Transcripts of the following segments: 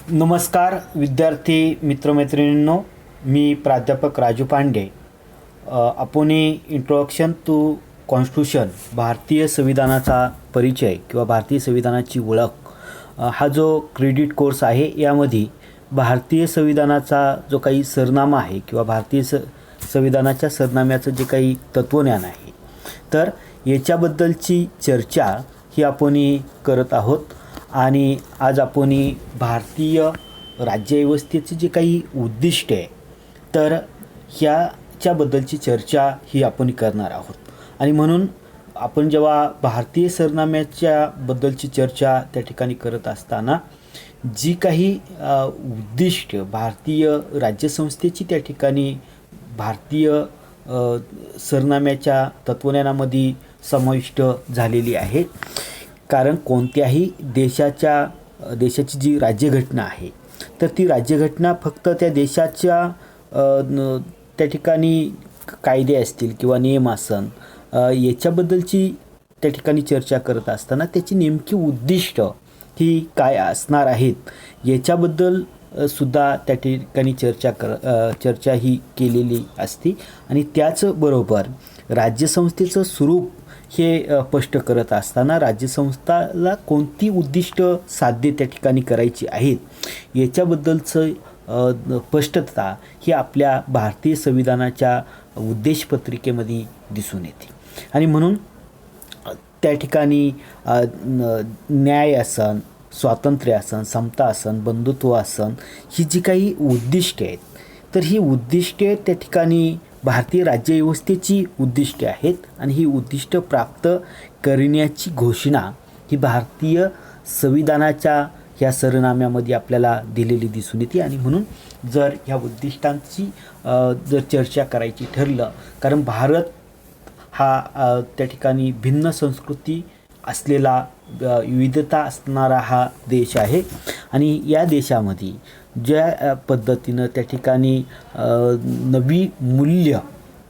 नमस्कार विद्यार्थी मित्रमैत्रिणींनो, मी प्राध्यापक राजू पांडे. आपण इंट्रोडक्शन टू कॉन्स्टिट्यूशन, भारतीय संविधानाचा परिचय किंवा भारतीय संविधानाची ओळख हा जो क्रेडिट कोर्स आहे, यामध्ये भारतीय संविधानाचा जो काही सरनामा आहे किंवा भारतीय संविधानाच्या सरनाम्याचं जे काही तत्वज्ञान आहे, तर याच्याबद्दलची चर्चा ही आपण करत आहोत. आणि आज आपण भारतीय राज्यव्यवस्थेचे जे काही उद्दिष्ट आहे, तर ह्याच्याबद्दलची चर्चा ही आपण करणार आहोत. आणि म्हणून आपण जेव्हा भारतीय सरनाम्याच्या बद्दलची चर्चा त्या ठिकाणी करत असताना जी काही उद्दिष्ट भारतीय राज्यसंस्थेची त्या ठिकाणी भारतीय सरनाम्याच्या तत्वज्ञानामध्ये समाविष्ट झालेली आहेत. कारण कोणत्याही देशाची जी राज्यघटना आहे, तर ती राज्यघटना फक्त त्या देशाच्या त्या ठिकाणी कायदे असतील किंवा नियम असन याच्याबद्दलची त्या ठिकाणी चर्चा करत असताना त्याची नेमकी उद्दिष्ट ही काय असणार आहेत याच्याबद्दल सुद्धा त्या ठिकाणी चर्चा ही केलेली असते. आणि त्याचबरोबर राज्यसंस्थेचं स्वरूप हे स्पष्ट करत असताना राज्यसंस्थाला कोणती उद्दिष्ट साध्य त्या ठिकाणी करायची आहेत याच्याबद्दलचं स्पष्टता ही आपल्या भारतीय संविधानाच्या उद्देशपत्रिकेमध्ये दिसून येते. आणि म्हणून त्या ठिकाणी न्याय असन, स्वातंत्र्य असन, समता असन, बंधुत्व असन, ही जी काही उद्दिष्टे आहेत, तर ही उद्दिष्टे त्या ठिकाणी भारतीय राज्यव्यवस्थेची उद्दिष्टे आहेत. आणि ही उद्दिष्ट प्राप्त करण्याची घोषणा ही भारतीय संविधानाच्या ह्या सरनाम्यामध्ये आपल्याला दिलेली दिसून येते. आणि म्हणून जर ह्या उद्दिष्टांची जर चर्चा करायची ठरलं, कारण भारत हा त्या ठिकाणी भिन्न संस्कृती असलेला, विविधता असणारा हा देश आहे. आणि या देशामध्ये ज्या पद्धतीनं त्या ठिकाणी नवी मूल्य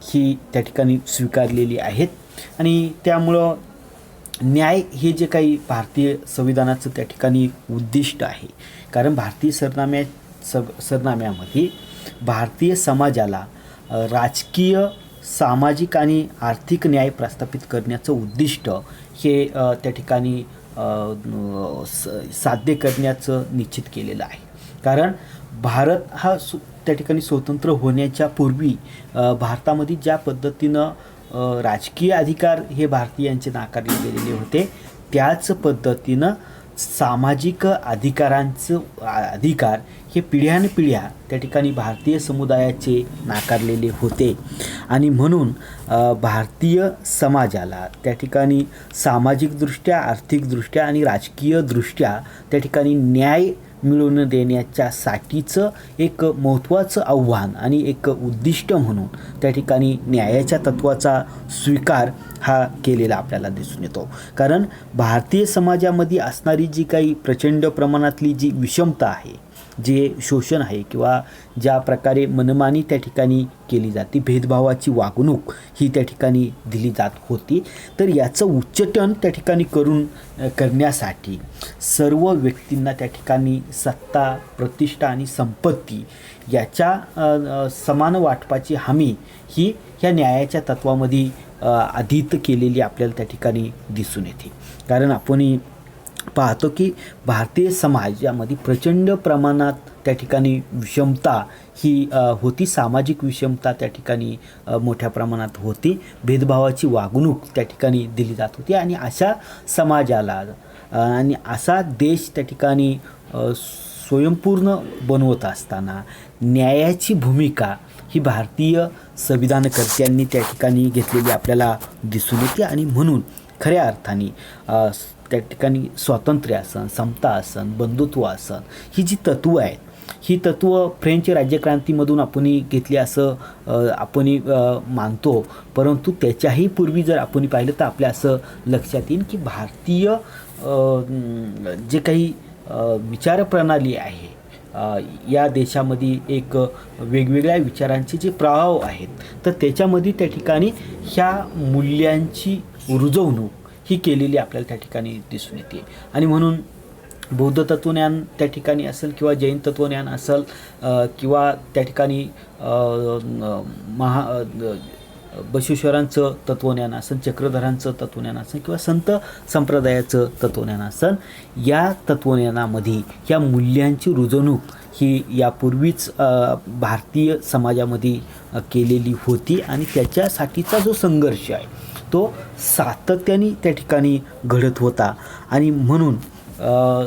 ही त्या ठिकाणी स्वीकारलेली आहेत. आणि त्यामुळं न्याय हे जे काही भारतीय संविधानाचं त्या ठिकाणी उद्दिष्ट आहे, कारण भारतीय सरनाम्यामध्ये भारतीय समाजाला राजकीय, सामाजिक आणि आर्थिक न्याय प्रस्थापित करण्याचं उद्दिष्ट हे त्या ठिकाणी साध्य करण्याचं निश्चित केलेलं आहे. कारण भारत हा त्या ठिकाणी स्वतंत्र होण्याच्या पूर्वी भारतामध्ये ज्या पद्धतीनं राजकीय अधिकार हे भारतीयांचे नाकारले गेलेले होते, त्याच पद्धतीनं सामाजिक अधिकार हे पिढ्यानपिढ्या त्या ठिकाणी भारतीय समुदायाचे नाकारलेले होते. आणि म्हणून भारतीय समाजाला त्या ठिकाणी सामाजिकदृष्ट्या, आर्थिकदृष्ट्या आणि राजकीयदृष्ट्या त्या ठिकाणी न्याय मिळवून देण्याच्यासाठीचं एक महत्त्वाचं आव्हान आणि एक उद्दिष्ट म्हणून त्या ठिकाणी न्यायाच्या तत्त्वाचा स्वीकार हा केलेला आपल्याला दिसून येतो. कारण भारतीय समाजामध्ये असणारी जी काही प्रचंड प्रमाणातली जी विषमता आहे, जे शोषण आहे किंवा ज्या प्रकारे मनमानी त्या ठिकाणी केली जाते, भेदभावाची वागणूक ही त्या ठिकाणी दिली जात होती, तर याचं उच्चाटन त्या ठिकाणी करण्यासाठी सर्व व्यक्तींना त्या ठिकाणी सत्ता, प्रतिष्ठा आणि संपत्ती याच्या समान वाटपाची हमी ही ह्या न्यायाच्या तत्वामध्ये आधीत केलेली आपल्याला त्या ठिकाणी दिसून येते. कारण आपण पाहतो की भारतीय समाज यामध्ये प्रचंड प्रमाणात त्या ठिकाणी विषमता ही होती, सामाजिक विषमता त्या ठिकाणी मोठ्या प्रमाणात होती, भेदभावाची वागणूक त्या ठिकाणी दिली जात होती. आणि अशा समाजाला आणि असा देश त्या ठिकाणी स्वयंपूर्ण बनवत असताना न्यायाची भूमिका ही भारतीय संविधानकर्त्यांनी त्या ठिकाणी घेतलेली आपल्याला दिसून येते. आणि म्हणून खऱ्या अर्थाने त्या ठिकाणी स्वातंत्र्य असन, समता असन, बंधुत्व असन, ही जी तत्त्वं आहेत, ही तत्त्व फ्रेंच राज्यक्रांतीमधून आपण घेतली असं आपण मानतो. परंतु त्याच्याही पूर्वी जर आपण पाहिलं तर आपल्या असं लक्षात येईल की भारतीय जे काही विचारप्रणाली आहे, या देशामध्ये एक वेगवेगळ्या विचारांचे जे प्रभाव आहेत, तर त्याच्यामध्ये त्या ठिकाणी ह्या मूल्यांची रुजवणूक ही केलेली आपल्याला त्या ठिकाणी दिसून येते. आणि म्हणून बौद्ध तत्वज्ञान त्या ठिकाणी असेल किंवा जैन तत्वज्ञान असेल किंवा त्या ठिकाणी बसवेश्वरांचं तत्वज्ञान असेल, चक्रधरांचं तत्वज्ञान असेल किंवा संत संप्रदायाचं तत्वज्ञान असेल, या तत्वज्ञानामध्ये या मूल्यांची रुजवणूक ही यापूर्वीच भारतीय समाजामध्ये केलेली होती आणि त्याच्यासाठीचा जो संघर्ष आहे तो सातत्याने त्या ठिकाणी घडत होता. आणि म्हणून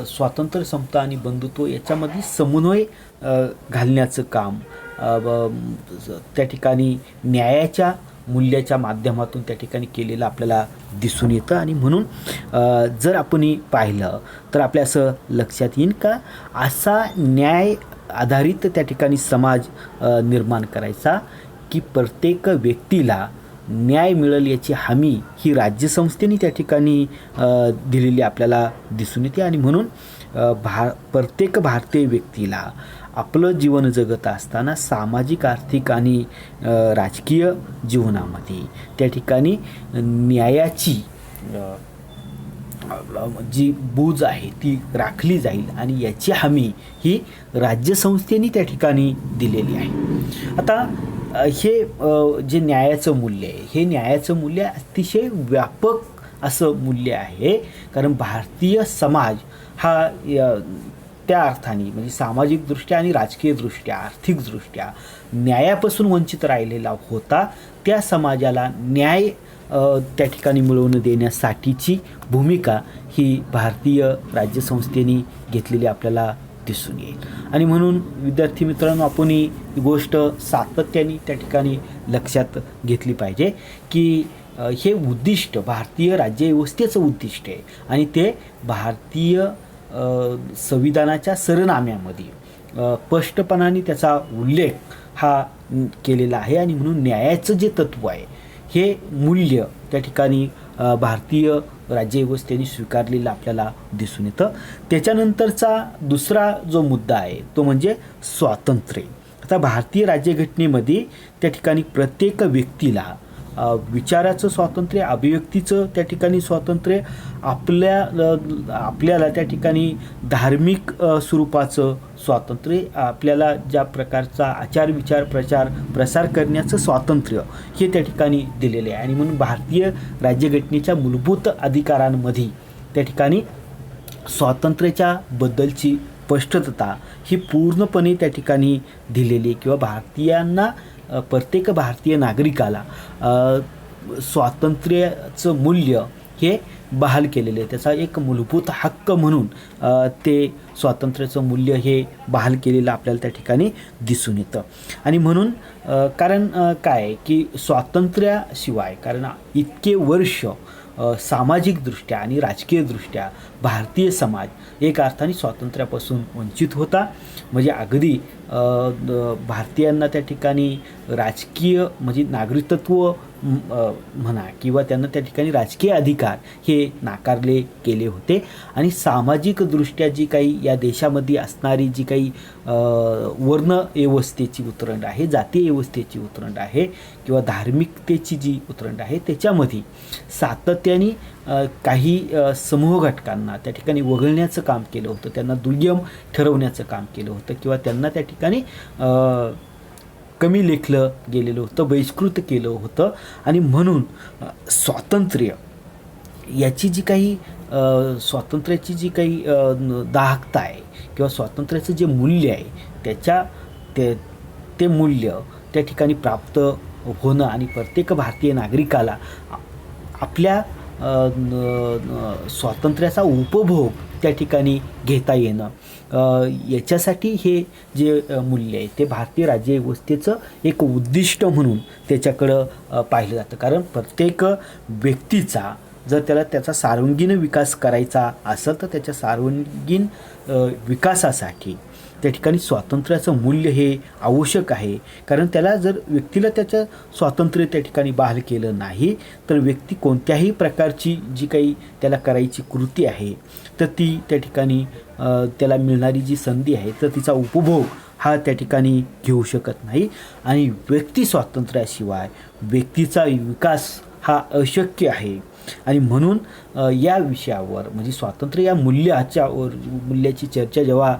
स्वातंत्र्य, समता आणि बंधुत्व याच्यामध्ये समन्वय घालण्याचं काम त्या ठिकाणी न्यायाच्या मूल्याच्या माध्यमातून त्या ठिकाणी केलेलं आपल्याला दिसून येतं. आणि म्हणून जर आपण पाहिलं तर आपल्या असं लक्षात येईल का असा न्याय आधारित त्या ठिकाणी समाज निर्माण करायचा की प्रत्येक व्यक्तीला न्याय मिळेल याची हमी ही राज्यसंस्थेने त्या ठिकाणी दिलेली आपल्याला दिसून येते. आणि म्हणून प्रत्येक भारतीय व्यक्तीला आपलं जीवन जगत असताना सामाजिक, आर्थिक आणि राजकीय जीवनामध्ये त्या ठिकाणी न्यायाची जी बूज आहे ती राखली जाईल आणि याची हमी ही राज्यसंस्थेने त्या ठिकाणी दिलेली आहे. आता हे जे न्यायाचं मूल्य आहे हे न्यायाचं मूल्य अतिशय व्यापक असं मूल्य आहे. कारण भारतीय समाज हा त्या अर्थाने म्हणजे सामाजिकदृष्ट्या आणि राजकीयदृष्ट्या, आर्थिकदृष्ट्या न्यायापासून वंचित राहिलेला होता. त्या समाजाला न्याय त्या ठिकाणी मिळवून देण्यासाठीची भूमिका ही भारतीय राज्यसंस्थेने घेतलेली आपल्याला दिसून येईल. आणि म्हणून विद्यार्थी मित्रांनो, आपण ही गोष्ट सातत्याने त्या ठिकाणी लक्षात घेतली पाहिजे की हे उद्दिष्ट भारतीय राज्यव्यवस्थेचं उद्दिष्ट आहे आणि ते भारतीय संविधानाच्या सरनाम्यामध्ये स्पष्टपणाने त्याचा उल्लेख हा केलेला आहे. आणि म्हणून न्यायाचं जे तत्त्व आहे हे मूल्य त्या ठिकाणी भारतीय राज्यव्यवस्थेने स्वीकारलेलं आपल्याला दिसून येतं. त्याच्यानंतरचा दुसरा जो मुद्दा आहे तो म्हणजे स्वातंत्र्य. आता भारतीय राज्यघटनेमध्ये त्या ठिकाणी प्रत्येक व्यक्तीला विचाराचं स्वातंत्र्य, अभिव्यक्तीचं त्या ठिकाणी स्वातंत्र्य, आपल्याला त्या ठिकाणी धार्मिक स्वरूपाचं स्वातंत्र्य, आपल्याला ज्या प्रकारचा आचार विचार प्रसार करण्याचं स्वातंत्र्य हे त्या ठिकाणी दिलेले आहे. आणि म्हणून भारतीय राज्यघटनेच्या मूलभूत अधिकारांमध्ये त्या ठिकाणी स्वातंत्र्याच्या बद्दलची स्पष्टता ही पूर्णपणे त्या ठिकाणी दिलेली किंवा भारतीयांना प्रत्येक भारतीय नागरिकाला स्वातंत्र्याचं मूल्य हे बहाल केलेले आहे. त्याचा एक मूलभूत हक्क म्हणून ते स्वातंत्र्याचं मूल्य हे बहाल केलेलं आपल्याला त्या ठिकाणी दिसून येतं. आणि म्हणून कारण काय आहे की स्वातंत्र्याशिवाय कारण इतके वर्ष सामाजिकदृष्ट्या आणि राजकीयदृष्ट्या भारतीय समाज एक अर्थाने स्वातंत्र्यापासून वंचित होता. म्हणजे अगदी भारतीयांना त्या ठिकाणी राजकीय म्हणजे नागरिकत्व म्हणा किंवा त्यांना त्या ठिकाणी राजकीय अधिकार हे नाकारले गेले होते. आणि सामाजिकदृष्ट्या जी काही या देशामध्ये असणारी जी काही वर्ण व्यवस्थेची उतरंड आहे, जातीय व्यवस्थेची उतरंड आहे किंवा धार्मिकतेची जी उतरंड आहे त्याच्यामध्ये सातत्याने काही समूह घटकांना त्या ठिकाणी वगळण्याचं काम केलं होतं, त्यांना दुय्यम ठरवण्याचं काम केलं होतं किंवा त्यांना त्या ठिकाणी कमी लेखलं गेलेलं होतं, बहिष्कृत केलं होतं. आणि म्हणून स्वातंत्र्य याची जी काही स्वातंत्र्याची जी काही दाहकता आहे किंवा स्वातंत्र्याचं जे मूल्य आहे ते मूल्य त्या ठिकाणी प्राप्त होणं आणि प्रत्येक भारतीय नागरिकाला आपल्या स्वातंत्र्याचा उपभोग त्या ठिकाणी घेता येणं याच्यासाठी हे जे मूल्य आहे ते भारतीय राज्यव्यवस्थेचं एक उद्दिष्ट म्हणून त्याच्याकडं पाहिलं जातं. कारण प्रत्येक व्यक्तीचा जर त्याला त्याचा सर्वांगीण विकास करायचा असेल तर त्याच्या सर्वांगीण विकासासाठी त्या ठिकाणी स्वातंत्र्याचं मूल्य हे आवश्यक आहे. कारण त्याला जर व्यक्तीला त्याचं स्वातंत्र्य त्या ठिकाणी बहाल केलं नाही तर व्यक्ती कोणत्याही प्रकारची जी काही त्याला करायची कृती आहे तर ती त्या ठिकाणी त्याला मिळणारी जी संधी आहे तर तिचा उपभोग हा त्या ठिकाणी घेऊ शकत नाही. आणि व्यक्ती स्वातंत्र्याशिवाय व्यक्तीचा विकास हा अशक्य आहे. आणि म्हणून या विषयावर म्हणजे स्वातंत्र्य या मूल्याची चर्चा जेव्हा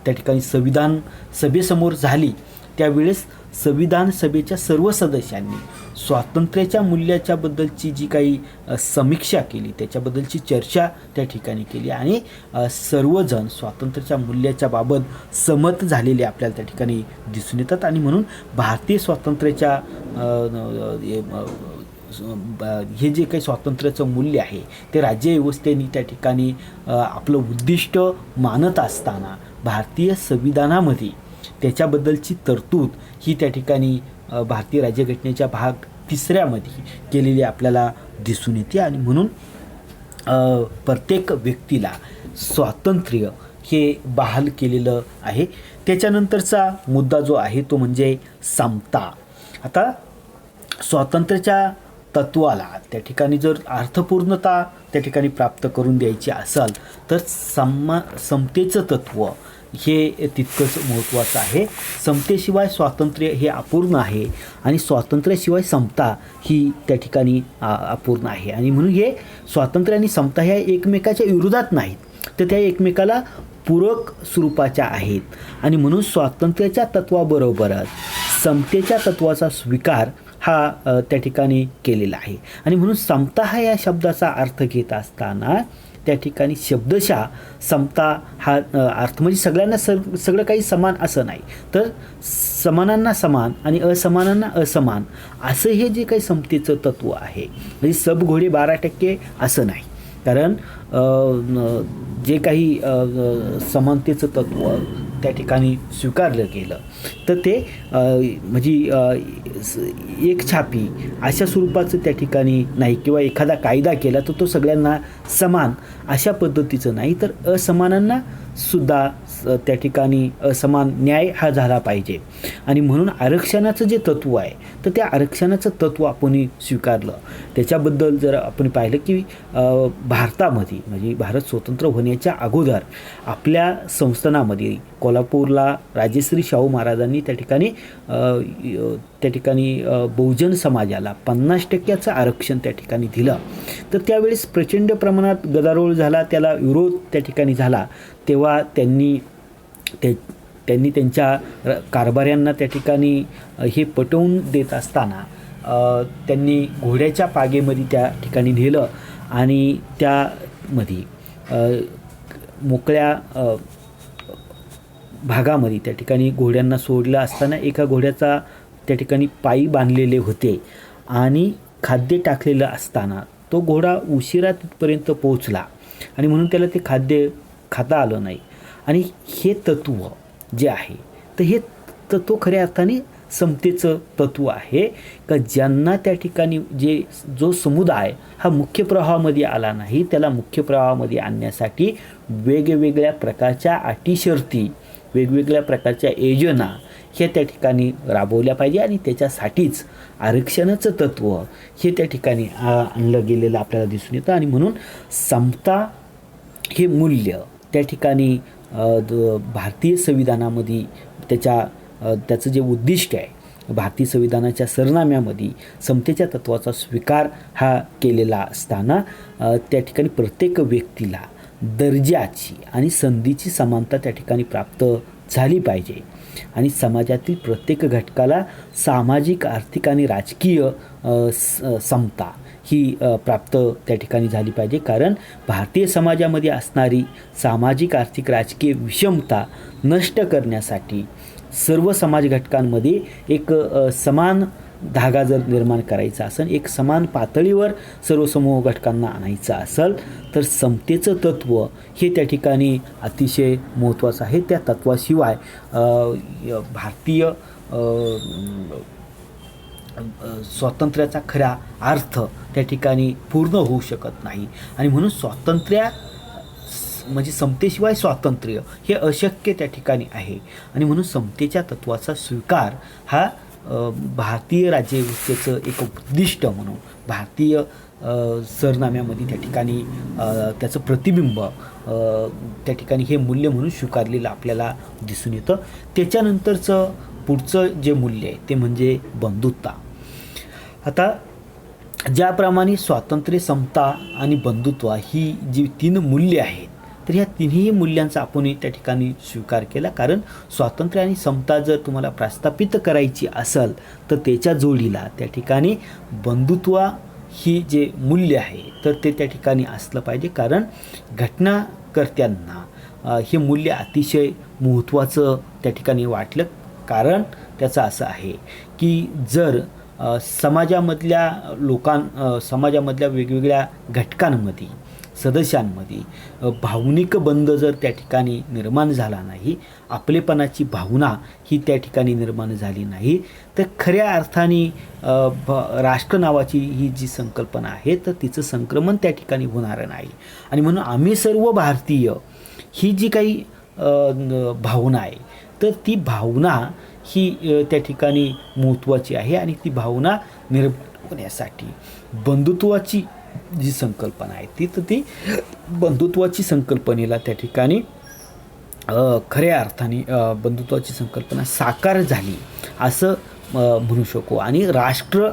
त्या ठिकाणी संविधान सभेसमोर झाली, त्यावेळेस संविधान सभेच्या सर्व सदस्यांनी स्वातंत्र्याच्या मूल्याच्याबद्दलची जी काही समीक्षा केली, त्याच्याबद्दलची चर्चा त्या ठिकाणी केली आणि सर्वजण स्वातंत्र्याच्या मूल्याच्या बाबत सहमत झालेले आपल्याला त्या ठिकाणी दिसून येतात. आणि म्हणून भारतीय स्वातंत्र्याच्या हे जे काही स्वातंत्र्याचं मूल्य आहे ते राज्यव्यवस्थेने त्या ठिकाणी आपलं उद्दिष्ट मानत असताना भारतीय संविधानामध्ये त्याच्याबद्दलची तरतूद ही त्या ठिकाणी भारतीय राज्यघटनेच्या भाग 3 केलेली आपल्याला दिसून येते. आणि म्हणून प्रत्येक व्यक्तीला स्वातंत्र्य हे बहाल केलेलं आहे. त्याच्यानंतरचा मुद्दा जो आहे तो म्हणजे समता. आता स्वातंत्र्याच्या तत्वाला त्या ठिकाणी जर अर्थपूर्णता त्या ठिकाणी प्राप्त करून द्यायची असेल तर समतेचं तत्व हे तितकंच महत्त्वाचं आहे. समतेशिवाय स्वातंत्र्य हे अपूर्ण आहे आणि स्वातंत्र्याशिवाय समता ही त्या ठिकाणी अपूर्ण आहे. आणि म्हणून हे स्वातंत्र्य आणि समता ह्या एकमेकाच्या विरोधात नाहीत, तर त्या एकमेकाला पूरक स्वरूपाच्या आहेत. आणि म्हणून स्वातंत्र्याच्या तत्वाबरोबरच समतेच्या तत्वाचा स्वीकार हा त्या ठिकाणी केलेला आहे. आणि म्हणून समता हा या शब्दाचा अर्थ घेत असताना त्या ठिकाणी शब्दशः समता हा अर्थ म्हणजे सगळ्यांना सगळं काही समान असं नाही, तर समानांना समान आणि असमानांना असमान असं हे जे काही समतेचं तत्व आहे, म्हणजे सब घोडे 12% असं नाही. कारण जे काही समानतेचं तत्व त्या ठिकाणी स्वीकारलं गेलं तर ते म्हणजे एक छापी अशा स्वरूपाचं त्या ठिकाणी नाही, किंवा एखादा कायदा केला तर तो सगळ्यांना समान अशा पद्धतीचं नाही, तर असमानांना सुद्धा त्या ठिकाणी असमान न्याय हा झाला पाहिजे. आणि म्हणून आरक्षणाचं जे तत्व आहे तर त्या आरक्षणाचं तत्व आपण स्वीकारलं. त्याच्याबद्दल जर आपण पाहिलं की भारतामध्ये म्हणजे भारत स्वतंत्र होण्याच्या अगोदर आपल्या संस्थानामध्ये कोल्हापूरला राजश्री शाहू महाराजांनी त्या ठिकाणी बहुजन समाजाला 50% आरक्षण त्या ठिकाणी दिलं. तर त्यावेळेस प्रचंड प्रमाणात गदारोळ झाला, त्याला विरोध त्या ठिकाणी झाला. तेव्हा त्यांनी त्यांच्या कारभाऱ्यांना त्या ठिकाणी हे पटवून देत असताना त्यांनी घोड्याच्या पागेमध्ये त्या ठिकाणी नेलं आणि त्यामध्ये मोकळ्या भागामध्ये त्या ठिकाणी घोड्यांना सोडलं असताना एका घोड्याचा त्या ठिकाणी पायी बांधलेले होते आणि खाद्य टाकलेलं असताना तो घोडा उशिरा तिथपर्यंत पोहोचला आणि म्हणून त्याला ते खाद्य खाता आलं नाही. आणि हे तत्व जे आहे तर हे तत्व खऱ्या अर्थाने समतेचं तत्व आहे का ज्यांना त्या ठिकाणी जो समुदाय हा मुख्य प्रवाहामध्ये आला नाही त्याला मुख्य प्रवाहामध्ये आणण्यासाठी वेगवेगळ्या प्रकारच्या अटी शर्ती, वेगवेगळ्या प्रकारच्या योजना हे त्या ठिकाणी राबवल्या पाहिजे. आणि त्याच्यासाठीच आरक्षणाचं तत्व हे त्या ठिकाणी आणलं गेलेलं आपल्याला दिसून येतं. आणि म्हणून समता हे मूल्य त्या ठिकाणी भारतीय संविधानामध्ये त्याचं जे उद्दिष्ट आहे, भारतीय संविधानाच्या सरनाम्यामध्ये समतेच्या तत्वाचा स्वीकार हा केलेला असताना त्या ठिकाणी प्रत्येक व्यक्तीला दर्जाची आणि संधीची समानता त्या ठिकाणी प्राप्त झाली पाहिजे. आणि समाजातील प्रत्येक घटकाला सामाजिक, आर्थिक आणि राजकीय समता ही प्राप्त त्या ठिकाणी झाली पाहिजे. कारण भारतीय समाजामध्ये असणारी सामाजिक, आर्थिक, राजकीय विषमता नष्ट करण्यासाठी सर्व समाज घटकांमध्ये एक समान धागा जर निर्माण करायचा असेल, एक समान पातळीवर सर्व समूह घटकांना आणायचं असेल तर समतेचं तत्व हे त्या ठिकाणी अतिशय महत्त्वाचं आहे. त्या तत्वाशिवाय भारतीय स्वातंत्र्याचा खरा अर्थ त्या ठिकाणी पूर्ण होऊ शकत नाही. आणि म्हणून स्वातंत्र्य म्हणजे समतेशिवाय स्वातंत्र्य हे अशक्य त्या ठिकाणी आहे. आणि म्हणून समतेच्या तत्वाचा स्वीकार हा भारतीय राज्यव्यवस्थेचं एक उद्दिष्ट म्हणून भारतीय सरनाम्यामध्ये त्या ठिकाणी त्याचं प्रतिबिंब त्या ठिकाणी हे मूल्य म्हणून स्वीकारलेलं आपल्याला दिसून येतं. त्याच्यानंतरचं पुढचं जे मूल्य आहे ते म्हणजे बंधुता. आता ज्याप्रमाणे स्वातंत्र्य, समता आणि बंधुत्व ही जी 3 मूल्ये आहेत, तर ह्या तिन्ही मूल्यांचा आपण त्या ठिकाणी स्वीकार केला. कारण स्वातंत्र्य आणि समता जर तुम्हाला प्रस्थापित करायची असेल तर त्याच्या जोडीला त्या ठिकाणी बंधुत्व ही जे मूल्य आहे तर ते त्या ठिकाणी असलं पाहिजे. कारण घटनाकर्त्यांना हे मूल्य अतिशय महत्त्वाचं त्या ठिकाणी वाटलं. कारण त्याचं असं आहे की जर समाजामधल्या समाजामधल्या वेगवेगळ्या घटकांमध्ये, सदस्यांमध्ये भावनिक बंध जर त्या ठिकाणी निर्माण झाला नाही, आपलेपणाची भावना ही त्या ठिकाणी निर्माण झाली नाही, तर खऱ्या अर्थाने राष्ट्र नावाची ही जी संकल्पना आहे तर तिचं संक्रमण त्या ठिकाणी होणार नाही. आणि म्हणून आम्ही सर्व भारतीय ही जी काही भावना आहे तर ती भावना ही त्या ठिकाणी महत्त्वाची आहे. आणि ती भावना निर्माण होण्यासाठी बंधुत्वाची जी संकल्पना आहे ती बंधुत्वाची संकल्पनेला त्या ठिकाणी खऱ्या अर्थाने बंधुत्वाची संकल्पना साकार झाली असं म्हणू शकू. आणि राष्ट्र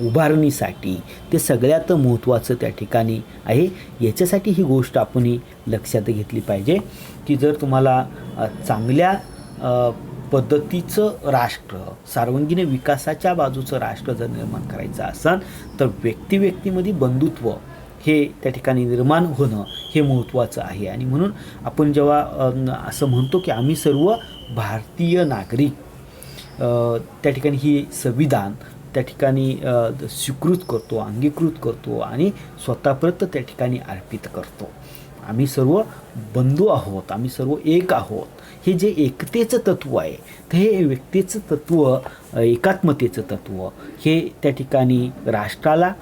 उभारणीसाठी ते सगळ्यात महत्त्वाचं त्या ठिकाणी आहे. याच्यासाठी ही गोष्ट आपण लक्षात घेतली पाहिजे की जर तुम्हाला चांगल्या पद्धतीचं राष्ट्र, सर्वांगीण विकासाच्या बाजूचं राष्ट्र जर निर्माण करायचं असेल तर व्यक्तिमध्ये बंधुत्व हे त्या ठिकाणी निर्माण होणं हे महत्त्वाचं आहे. आणि म्हणून आपण जेव्हा असं म्हणतो की आम्ही सर्व भारतीय नागरिक त्या ठिकाणी ही संविधान त्या ठिकाणी स्वीकृत करतो, अंगीकृत करतो आणि स्वतःप्रत त्या ठिकाणी अर्पित करतो. आम्ही सर्व बंधू आहोत, आम्ही सर्व एक आहोत. हे जे एकतेचं तत्त्व आहे तर हे व्यक्तीचं तत्त्व, एकात्मतेचं तत्त्व हे त्या ठिकाणी राष्ट्राला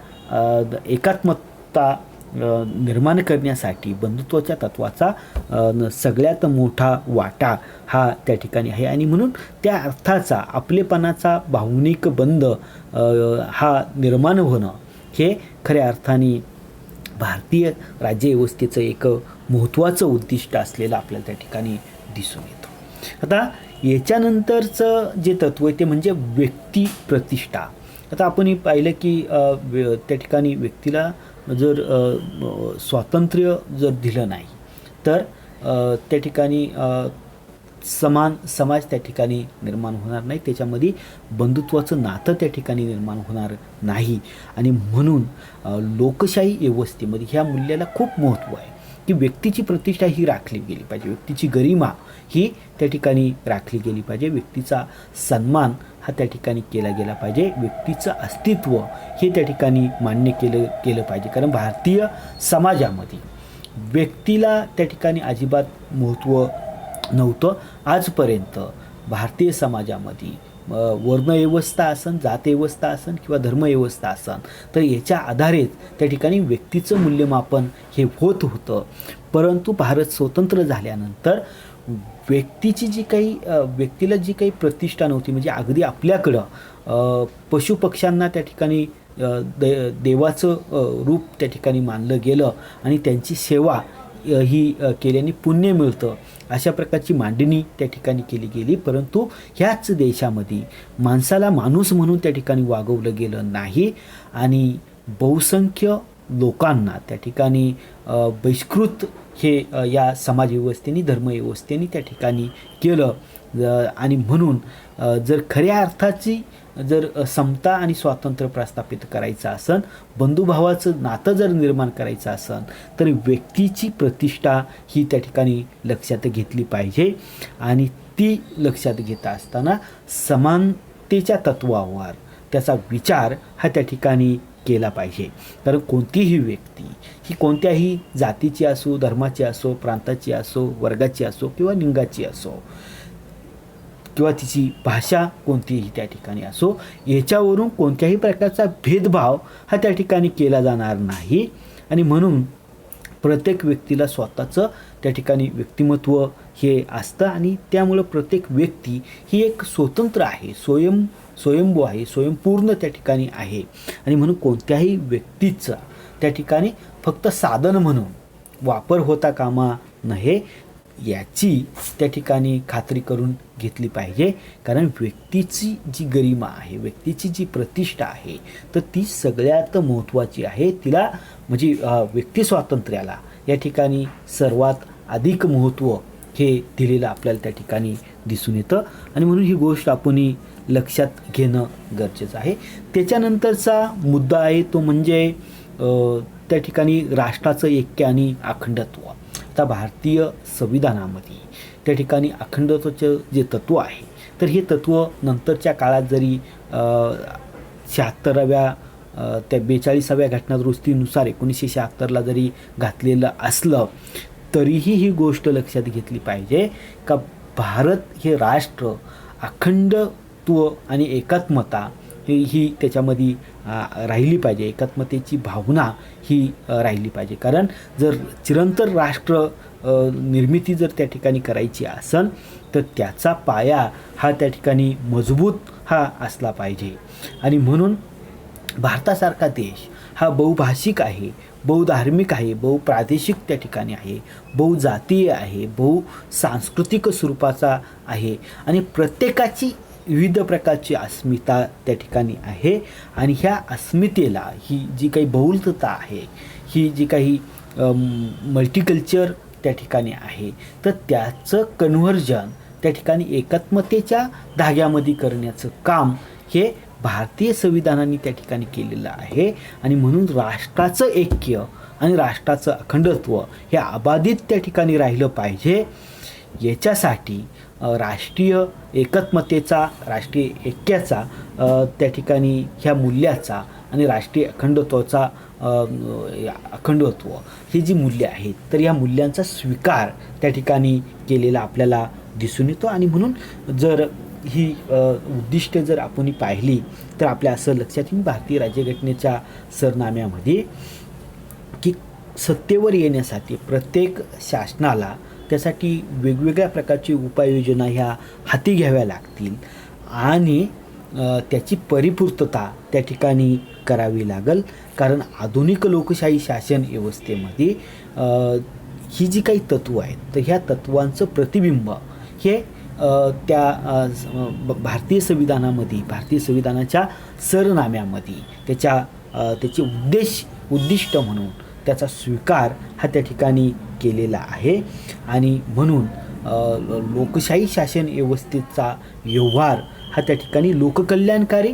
एकात्मता निर्माण करण्यासाठी बंधुत्वाच्या तत्त्वाचा सगळ्यात मोठा वाटा हा त्या ठिकाणी आहे. आणि म्हणून त्या अर्थाचा, आपलेपणाचा भावनिक बंध हा निर्माण होणं हे खऱ्या अर्थाने भारतीय राज्यव्यवस्थेचं एक महत्त्वाचं उद्दिष्ट असलेलं आपल्याला त्या ठिकाणी दिसून येतो. आता याच्यानंतरचं जे तत्त्व आहे ते म्हणजे व्यक्ती प्रतिष्ठा. आता आपण पाहिलं की त्या ठिकाणी व्यक्तीला जर स्वातंत्र्य जर दिलं नाही तर त्या ठिकाणी समान समाज त्या ठिकाणी निर्माण होणार नाही, त्याच्यामध्ये बंधुत्वाचं नातं त्या ठिकाणी निर्माण होणार नाही. आणि म्हणून लोकशाही व्यवस्थेमध्ये ह्या मूल्याला खूप महत्त्व आहे की व्यक्तीची प्रतिष्ठा ही राखली गेली पाहिजे, व्यक्तीची गरिमा ही त्या ठिकाणी राखली गेली पाहिजे, व्यक्तीचा सन्मान हा त्या ठिकाणी केला गेला पाहिजे, व्यक्तीचं अस्तित्व हे त्या ठिकाणी मान्य केलं पाहिजे. कारण भारतीय समाजामध्ये व्यक्तीला त्या ठिकाणी अजिबात महत्त्व नव्हतं. आजपर्यंत भारतीय समाजामध्ये वर्णव्यवस्था असन, जातव्यवस्था असन किंवा धर्मव्यवस्था असन तर याच्या आधारेच त्या ठिकाणी व्यक्तीचं मूल्यमापन हे होत होतं. परंतु भारत स्वतंत्र झाल्यानंतर व्यक्तीची जी काही व्यक्तीला जी काही प्रतिष्ठा नव्हती, म्हणजे अगदी आपल्याकडं पशुपक्ष्यांना त्या ठिकाणी देवाचं रूप त्या ठिकाणी मानलं गेलं आणि त्यांची सेवा ही केल्याने पुण्य मिळतं अशा प्रकारची मांडणी त्या ठिकाणी केली गेली. परंतु ह्याच देशामध्ये माणसाला माणूस म्हणून त्या ठिकाणी वागवलं गेलं नाही आणि बहुसंख्य लोकांना त्या ठिकाणी बहिष्कृत हे या समाजव्यवस्थेने, धर्मव्यवस्थेने त्या ठिकाणी केलं. आणि म्हणून जर खऱ्या अर्थाची जर समता आणि स्वातंत्र्य प्रस्थापित करायचं असेल, बंधुभावाचं नातं जर निर्माण करायचं असेल तर व्यक्तीची प्रतिष्ठा ही त्या ठिकाणी लक्षात घेतली पाहिजे. आणि ती लक्षात घेता असताना समानतेच्या तत्त्वावर त्याचा विचार हा त्या ठिकाणी केला पाहिजे. कारण कोणतीही व्यक्ती ही कोणत्याही जातीची असो, धर्माची असो, प्रांताची असो, वर्गाची असो किंवा लिंगाची असो किंवा तिची भाषा कोणतीही त्या ठिकाणी असो, याच्यावरून कोणत्याही प्रकारचा भेदभाव हा त्या ठिकाणी केला जाणार नाही. आणि म्हणून प्रत्येक व्यक्तीला स्वतःचं त्या ठिकाणी व्यक्तिमत्व हे असतं आणि त्यामुळं प्रत्येक व्यक्ती ही एक स्वतंत्र आहे, स्वयंभू आहे, स्वयंपूर्ण त्या ठिकाणी आहे. आणि म्हणून कोणत्याही व्यक्तीचा त्या ठिकाणी फक्त साधन म्हणून वापर होता कामा नये. याची त्या ठिकाणी खात्री करून घेतली पाहिजे. कारण व्यक्तीची जी गरिमा आहे, व्यक्तीची जी प्रतिष्ठा आहे, तर ती सगळ्यात महत्त्वाची आहे. तिला म्हणजे व्यक्ती स्वातंत्र्याला या ठिकाणी सर्वात अधिक महत्त्व हे दिलेलं आपल्याला त्या ठिकाणी दिसून येतं. आणि म्हणून ही गोष्ट आपण लक्षात घेणं गरजेचं आहे. त्याच्यानंतरचा मुद्दा आहे तो म्हणजे त्या ठिकाणी राष्ट्राचं ऐक्य आणि अखंडत्व. आता भारतीय संविधानामध्ये त्या ठिकाणी अखंडत्वाचं जे तत्त्व आहे, तर हे तत्त्व नंतरच्या काळात जरी 76व्या त्या 42व्या घटनादुरुस्तीनुसार 1976ला जरी घातलेलं असलं, तरीही ही गोष्ट लक्षात घेतली पाहिजे का भारत हे राष्ट्र अखंडत्व आणि एकात्मता ही त्याच्यामध्ये राहिली पाहिजे. एकात्मतेची भावना ही राहिली पाहिजे. कारण जर चिरंतर राष्ट्र निर्मिती जर त्या ठिकाणी करायची असेल, तर त्याचा पाया हा त्या ठिकाणी मजबूत हा असला पाहिजे. आणि म्हणून भारतासारखा देश हा बहुभाषिक आहे, बहुधार्मिक आहे, बहुप्रादेशिक त्या ठिकाणी आहे, बहुजातीय आहे, बहुसांस्कृतिक स्वरूपाचा आहे आणि प्रत्येकाची विविध प्रकारची अस्मिता त्या ठिकाणी आहे. आणि ह्या अस्मितेला ही जी काही बहुलता आहे, ही जी काही मल्टीकल्चर त्या ठिकाणी आहे, तर त्याचं कन्व्हर्जन त्या ठिकाणी एकात्मतेच्या धाग्यामध्ये करण्याचं काम हे भारतीय संविधानाने त्या ठिकाणी केलेलं आहे. आणि म्हणून राष्ट्राचं ऐक्य आणि राष्ट्राचं अखंडत्व हे अबाधित त्या ठिकाणी राहिलं पाहिजे. याच्यासाठी राष्ट्रीय एकात्मतेचा, राष्ट्रीय ऐक्याचा त्या ठिकाणी ह्या मूल्याचा आणि राष्ट्रीय अखंडत्वाचा अखंडत्व ही जी मूल्य आहेत, तर या मूल्यांचा स्वीकार त्या ठिकाणी केलेला आपल्याला दिसून येतो. आणि म्हणून जर ही उद्दिष्टे जर आपण पाहिली, तर आपल्या असं लक्षात येईल भारतीय राज्यघटनेच्या सरनाम्यामध्ये की सत्तेवर येण्यासाठी प्रत्येक शासनाला त्यासाठी वेगवेगळ्या प्रकारची उपाययोजना ह्या हाती घ्याव्या लागतील आणि त्याची परिपूर्तता त्या ठिकाणी करावी लागेल. कारण आधुनिक लोकशाही शासन व्यवस्थेमध्ये ही जी काही तत्त्व आहेत, तर ह्या तत्त्वांचं प्रतिबिंब हे त्या भारतीय संविधानामध्ये, भारतीय संविधानाच्या सरनाम्यामध्ये त्याचे उद्दिष्ट म्हणून त्याचा स्वीकार हा त्या ठिकाणी केलेला आहे. आणि म्हणून लोकशाही शासन व्यवस्थेचा व्यवहार हा त्या ठिकाणी लोककल्याणकारी,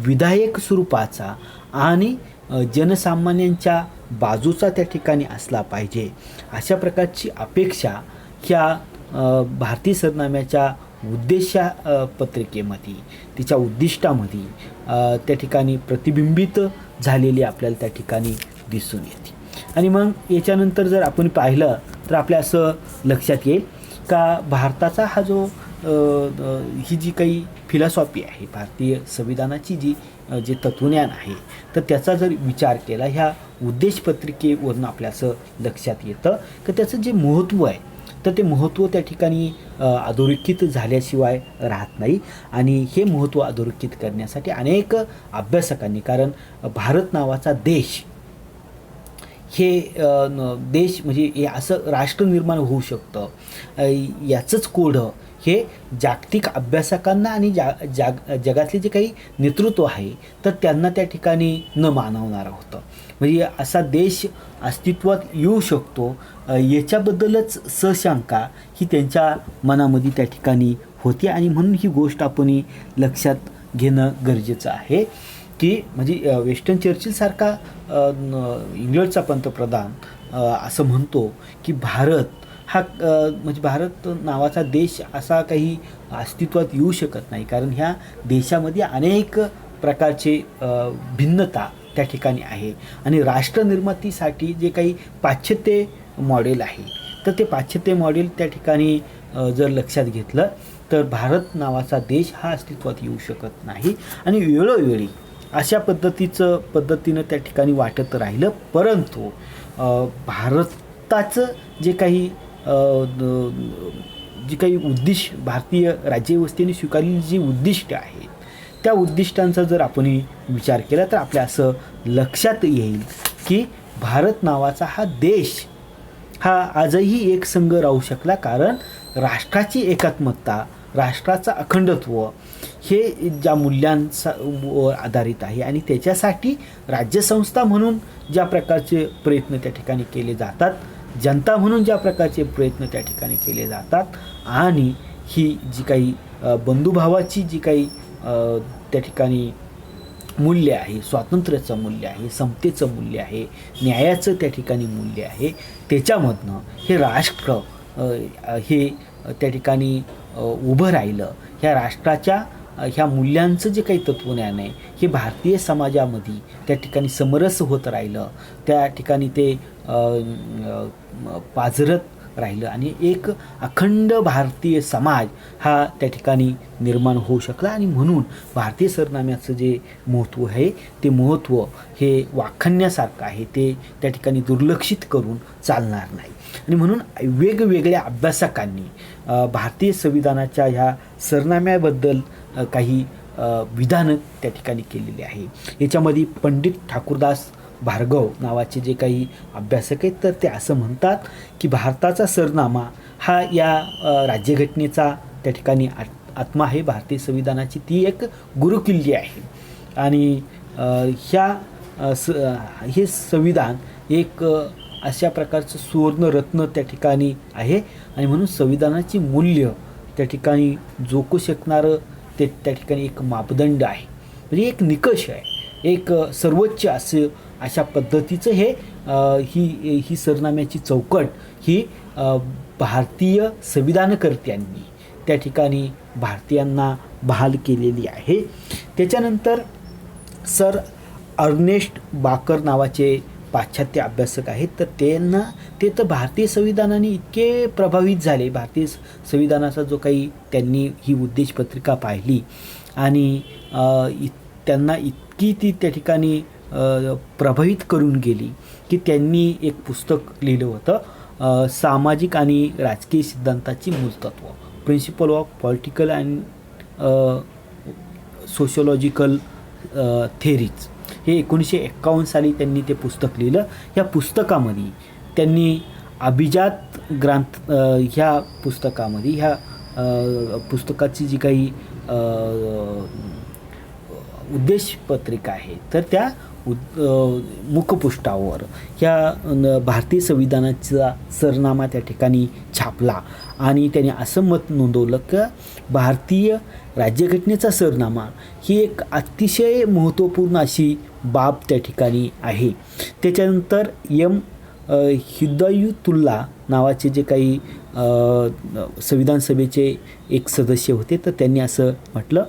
विधायक स्वरूपाचा आणि जनसामान्यांच्या बाजूचा त्या ठिकाणी असला पाहिजे. अशा प्रकारची अपेक्षा ह्या भारतीय सरनाम्याच्या पत्रिकेमध्ये, तिच्या उद्दिष्टामध्ये त्या ठिकाणी प्रतिबिंबित झालेली आपल्याला त्या ठिकाणी दिसून येते. आणि मग याच्यानंतर जर आपण पाहिलं, तर आपल्या असं लक्षात येईल का भारताचा हा जो ही जी काही फिलॉसॉफी आहे, भारतीय संविधानाची जे तत्वज्ञान आहे, तर त्याचा जर विचार केला ह्या उद्देशपत्रिकेवरून आपल्या असं लक्षात येतं की त्याचं जे महत्त्व आहे, तर ते महत्त्व त्या ठिकाणी अधोरेखित झाल्याशिवाय राहत नाही. आणि हे महत्त्व अधोरेखित करण्यासाठी अनेक अभ्यासकांनी, कारण भारत नावाचा देश हे देश म्हणजे हे असं राष्ट्र निर्माण होऊ शकतं, याचंच कोड हे जागतिक अभ्यासकांना आणि जगातले जे काही नेतृत्व आहे, तर त्यांना त्या ठिकाणी न मानवणारं होतं. म्हणजे असा देश अस्तित्वात येऊ शकतो याच्याबद्दलच सशंका ही त्यांच्या मनामध्ये त्या ठिकाणी होती. आणि म्हणून ही गोष्ट आपण लक्षात घेणं गरजेचं आहे की म्हणजे विन्स्टन चर्चिलसारखा इंग्लंडचा पंतप्रधान असं म्हणतो की भारत हा म्हणजे भारत नावाचा देश असा काही अस्तित्वात येऊ शकत नाही, कारण ह्या देशामध्ये अनेक प्रकारचे भिन्नता त्या ठिकाणी आहे. आणि राष्ट्रनिर्मितीसाठी जे काही पाश्चात्य मॉडेल आहे, तर ते पाश्चात्य मॉडेल त्या ठिकाणी जर लक्षात घेतलं, तर भारत नावाचा देश हा अस्तित्वात येऊ शकत नाही. आणि वेळोवेळी अशा पद्धतीनं त्या ठिकाणी वाटत राहिलं. परंतु भारताचं जे काही उद्दिष्ट, भारतीय राज्यव्यवस्थेने स्वीकारलेली जी उद्दिष्ट आहेत, त्या उद्दिष्टांचा जर आपण विचार केला, तर आपल्या असं लक्षात येईल की भारत नावाचा हा देश हा आजही एक संघ राहू शकला, कारण राष्ट्राची एकात्मता, राष्ट्राचं अखंडत्व हे ज्या मूल्यांवर आधारित आहे आणि त्याच्यासाठी राज्यसंस्था म्हणून ज्या प्रकारचे प्रयत्न त्या ठिकाणी केले जातात, जनता म्हणून ज्या प्रकारचे प्रयत्न त्या ठिकाणी केले जातात आणि ही जी काही बंधुभावाची जी काही त्या ठिकाणी मूल्य आहे, स्वातंत्र्याचं मूल्य आहे, समतेचं मूल्य आहे, न्यायाचं त्या ठिकाणी मूल्य आहे, त्याच्यामधनं हे राष्ट्र हे त्या ठिकाणी उभं राहिलं. ह्या राष्ट्राच्या ह्या मूल्यांचं जे काही तत्वज्ञान आहे हे भारतीय समाजामध्ये त्या ठिकाणी समरस होत राहिलं, त्या ठिकाणी ते पाझरत राहिलं आणि एक अखंड भारतीय समाज हा त्या ठिकाणी निर्माण होऊ शकला. आणि म्हणून भारतीय सरनाम्याचं जे महत्त्व आहे ते महत्त्व हे वाखाणण्यासारखं आहे, ते त्या ठिकाणी दुर्लक्षित करून चालणार नाही. आणि म्हणून वेगवेगळ्या अभ्यासकांनी भारतीय संविधानाच्या ह्या सरनाम्याबद्दल काही विधानं त्या ठिकाणी केलेली आहे. याच्यामध्ये पंडित ठाकूरदास भार्गव नावाचे जे काही अभ्यासक आहेत तर ते असं म्हणतात की भारताचा सरनामा हा या राज्यघटनेचा त्या ठिकाणी आत्मा आहे. भारतीय संविधानाची ती एक गुरुकिल्ली आहे आणि हे संविधान एक अशा प्रकारचं सुवर्णरत्न त्या ठिकाणी आहे आणि म्हणून संविधानाची मूल्य त्या ठिकाणी जोखू शकणारं ते त्या ठिकाणी एक मापदंड आहे, म्हणजे एक निकष आहे, एक सर्वोच्च असं अशा पद्धतीचं हे ही सरनाम्याची चौकट ही भारतीय संविधानकर्त्यांनी त्या ठिकाणी भारतीयांना बहाल केलेली आहे. त्याच्यानंतर सर अर्नेस्ट बाकर नावाचे पाश्चात्य अभ्यासक आहेत, तर ते तर भारतीय संविधानाने इतके प्रभावित झाले, भारतीय संविधानाचा जो काही त्यांनी ही उद्देशपत्रिका पाहिली आणि त्यांना इतकी ती त्या ठिकाणी प्रभावित करून गेली की त्यांनी एक पुस्तक लिहिलं होतं, सामाजिक आणि राजकीय सिद्धांताची मूलतत्व, principle of political and sociological theories. हे 1951 साली त्यांनी ते पुस्तक लिहिलं. ह्या पुस्तकामध्ये त्यांनी अभिजात ग्रंथ ह्या पुस्तकामध्ये ह्या पुस्तकाची जी काही उद्देशपत्रिका आहे तर त्या मुखपृष्ठावर ह्या भारतीय संविधानाचा सरनामा त्या ठिकाणी छापला आणि त्याने असं मत नोंदवलं की भारतीय राज्यघटनेचा सरनामा ही एक अतिशय महत्त्वपूर्ण अशी बाब त्या ठिकाणी आहे. त्याच्यानंतर हिदायतुल्ला नावाचे जे काही संविधान सभेचे एक सदस्य होते तर त्यांनी असं म्हटलं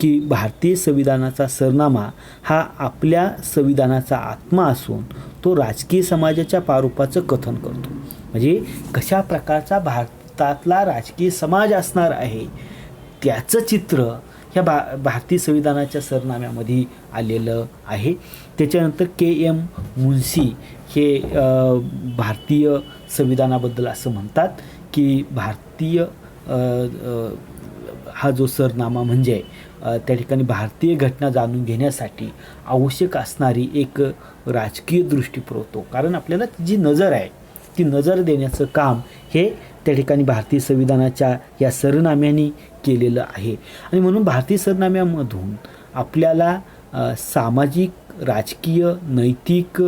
की भारतीय संविधानाचा सरनामा हा आपल्या संविधानाचा आत्मा असून तो राजकीय समाजाच्या प्रारूपाचं कथन करतो. म्हणजे कशा प्रकारचा भारतातला राजकीय समाज असणार आहे त्याचं चित्र ह्या भारतीय संविधानाच्या सरनाम्यामध्ये आलेलं आहे. त्याच्यानंतर KM मुन्शी हे भारतीय संविधानाबद्दल असं म्हणतात की भारतीय हा जो सरनामा म्हणजे त्या ठिकाणी भारतीय घटना जाणून घेण्यासाठी आवश्यक असणारी एक राजकीय दृष्टी पुरवतो, कारण आपल्याला जी नजर आहे ती नजर देण्याचं काम हे त्या ठिकाणी भारतीय संविधानाच्या या सरनाम्याने केलेलं आहे. आणि म्हणून भारतीय सरनाम्यामधून आपल्याला सामाजिक, राजकीय, नैतिक,